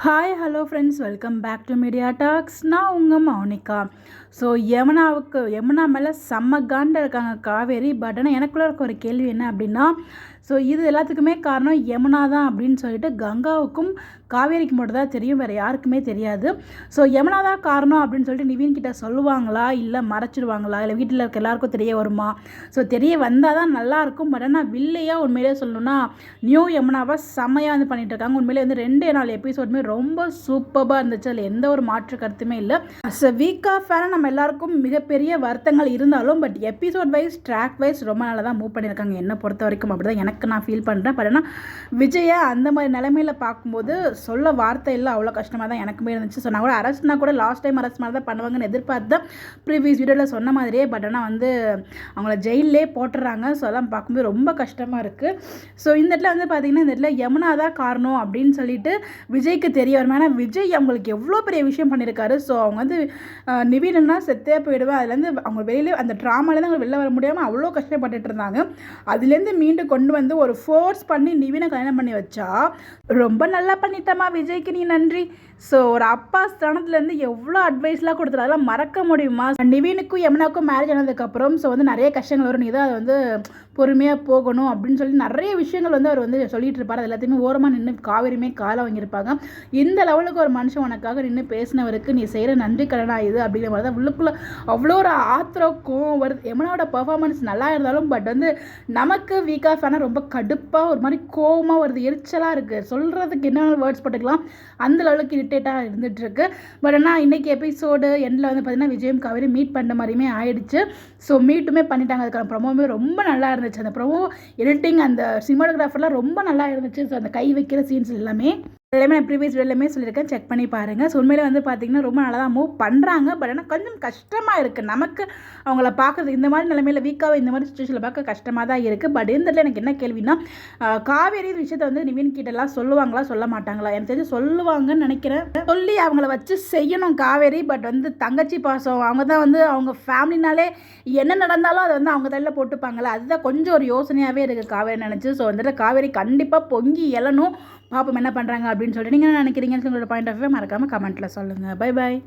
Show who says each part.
Speaker 1: Hi hello friends, welcome back to Media Talks. நான் உங்கள் Mounika. So Yamuna மேலே செம்ம காண்ட இருக்காங்க காவேரி. பட் ஆனால் எனக்குள்ளே இருக்க ஒரு கேள்வி என்ன அப்படின்னா, ஸோ இது எல்லாத்துக்குமே காரணம் யமுனா தான் அப்படின்னு சொல்லிட்டு கங்காவுக்கும் காவேரிக்கு மட்டும் தான் தெரியும், வேறு யாருக்குமே தெரியாது. ஸோ யமுனா தான் காரணம் அப்படின்னு சொல்லிட்டு நிவின் கிட்ட சொல்லுவாங்களா, இல்லை மறைச்சிடுவாங்களா, இல்லை வீட்டில் இருக்க எல்லாருக்கும் தெரிய வருமா? ஸோ தெரிய வந்தால் தான் நல்லாயிருக்கும். பட் ஆனால் வில்லையாக உண்மையிலே சொல்லணும்னா நியூ யமுனாவை செம்மையாக பண்ணிட்டு இருக்காங்க. உண்மையிலே 2 எபிசோடுமே ரொம்ப சூப்பராக இருந்துச்சு. அதில் எந்த ஒரு மாற்று கருத்துமே இல்லை. அஸ் அ வீக் ஆஃப் ஃபேனாக நம்ம எல்லாருக்கும் மிகப்பெரிய வருத்தங்கள் இருந்தாலும் but episode wise track wise ரொம்ப நல்லா தான் மூவ் பண்ணியிருக்காங்க. என்னை பொறுத்த வரைக்கும் அப்படி தான் எனக்கு நான் ஃபீல் பண்ணுறேன். பட் ஆனால் விஜயை அந்த மாதிரி நிலைமையில் பார்க்கும்போது சொல்ல வார்த்தை இல்லை, அவ்வளோ கஷ்டமாக தான் எனக்குமே இருந்துச்சு. ஸோ நான் கூட அரெஸ்ட்னா கூட லாஸ்ட் டைம் அரெஸ்ட் மாதிரி தான் பண்ணுவாங்கன்னு எதிர்பார்த்து தான் ப்ரீவியஸ் வீடியோவில் சொன்ன மாதிரியே. பட் ஆனால் அவங்கள ஜெயிலே போட்டுடுறாங்க. ஸோ அதெல்லாம் பார்க்கும்போது ரொம்ப கஷ்டமாக இருக்குது. ஸோ இந்த இடத்துல பார்த்தீங்கன்னா, இந்த இடத்துல யமுனா தான் காரணம் அப்படின்னு சொல்லிட்டு விஜய்க்கு தெரிய வரும். ஏன்னா விஜய் அவங்களுக்கு எவ்வளோ பெரிய விஷயம் பண்ணியிருக்காரு. ஸோ அவங்க நிவினா செத்தே போயிடுவேன், அதுலேருந்து அவங்க வெளியிலே அந்த ட்ராமாலேருந்து அவங்க வெளில வர முடியாமல் அவ்வளோ கஷ்டப்பட்டுட்டு இருந்தாங்க. அதுலேருந்து மீண்டும் கொண்டு வந்து ஒரு ஃபோர்ஸ் பண்ணி நிவினை கல்யாணம் பண்ணி வச்சா ரொம்ப நல்லா பண்ணிட்டமா விஜய்க்கு நீ நன்றி. ஸோ ஒரு அப்பா ஸ்தானத்துலேருந்து எவ்வளோ அட்வைஸ்லாம் கொடுத்துரு, அதெல்லாம் மறக்க முடியுமா? நிவினுக்கும் யமுனாவுக்கும் மேரேஜ் ஆனதுக்கப்புறம் ஸோ நிறைய கஷ்டங்கள் வரும், நீ தான் அதை பொறுமையாக போகணும் அப்படின்னு சொல்லி நிறைய விஷயங்கள் அவர் சொல்லிட்டு இருப்பார். அது எல்லாத்தையுமே ஓரமாக நின்று காவேரியுமே காலை வாங்கியிருப்பாங்க. இந்த லெவலுக்கு ஒரு மனுஷன் உனக்காக நின்று பேசினவருக்கு நீ செய்கிற நன்றி கடனா இது அப்படிங்கிற மாதிரி தான் உள்ளுக்குள்ளே அவ்வளோ ஒரு ஆத்திரம் வருது. யமுனாவோட பர்ஃபார்மன்ஸ் நல்லா இருந்தாலும் பட் நமக்கு வீக் ஆஃப் ஆனால் ரொம்ப கடுப்பாக ஒரு மாதிரி கோவமாக வருது, எரிச்சலாக இருக்குது. சொல்கிறதுக்கு என்ன வேர்ட்ஸ் போட்டுக்கலாம், அந்த லெவலுக்கு இரிட்டேட்டாக இருந்துகிட்ருக்கு. பட் ஆனால் இன்றைக்கி எபிசோடு எண்டில் பார்த்திங்கன்னா விஜயும் காவேரி மீட் பண்ணுற மாதிரியுமே ஆயிடுச்சு. ஸோ மீட்டுமே பண்ணிட்டாங்க. அதுக்கான ப்ரொமோவுமே ரொம்ப நல்லா இருந்துச்சு. அந்த ப்ரொமோ எடிட்டிங், அந்த சினிமாட்டோகிராஃபர்லாம் ரொம்ப நல்லா இருந்துச்சு. ஸோ அந்த கை வைக்கிற சீன்ஸ் எல்லாமே நான் ப்ரீவியஸ் வீடியோலையுமே சொல்லியிருக்கேன், செக் பண்ணி பாருங்கள். ஸோ உண்மையிலே பார்த்திங்கன்னா ரொம்ப நல்லா தான் மூவ் பண்ணுறாங்க. பட் ஆனால் கொஞ்சம் கஷ்டமாக இருக்குது நமக்கு அவங்கள பார்க்குறது. இந்த மாதிரி நிலைமையில் வீக்காக இந்த மாதிரி சுச்சுவேஷனில் பார்க்க கஷ்டமாக தான் இருக்குது. பட் இந்த எனக்கு என்ன கேள்வினா, காவேரி விஷயத்தை நிவின் கிட்டலாம் சொல்லுவாங்களா சொல்ல மாட்டாங்களா? எனக்கு தெரிஞ்சு சொல்லுவாங்கன்னு நினைக்கிறேன். சொல்லி அவங்கள வச்சு செய்யணும் காவேரி. பட் தங்கச்சி பாசம், அவங்க தான் அவங்க ஃபேமிலினாலே என்ன நடந்தாலும் அதை அவங்க தலையில் போட்டுப்பாங்களா, அதுதான் கொஞ்சம் ஒரு யோசனையாகவே இருக்குது காவேரி நினச்சி. ஸோ காவேரி கண்டிப்பாக பொங்கி எழணும். பாப்போம் என்ன பண்ணுறாங்க அப்படின்னு சொல்லிட்டு நீங்கள் என்ன நினைக்கிறீங்கன்னு உங்களோட பாயிண்ட் ஆஃப் வியூ மறக்காமல் கமெண்ட்டில் சொல்லுங்கள். Bye bye.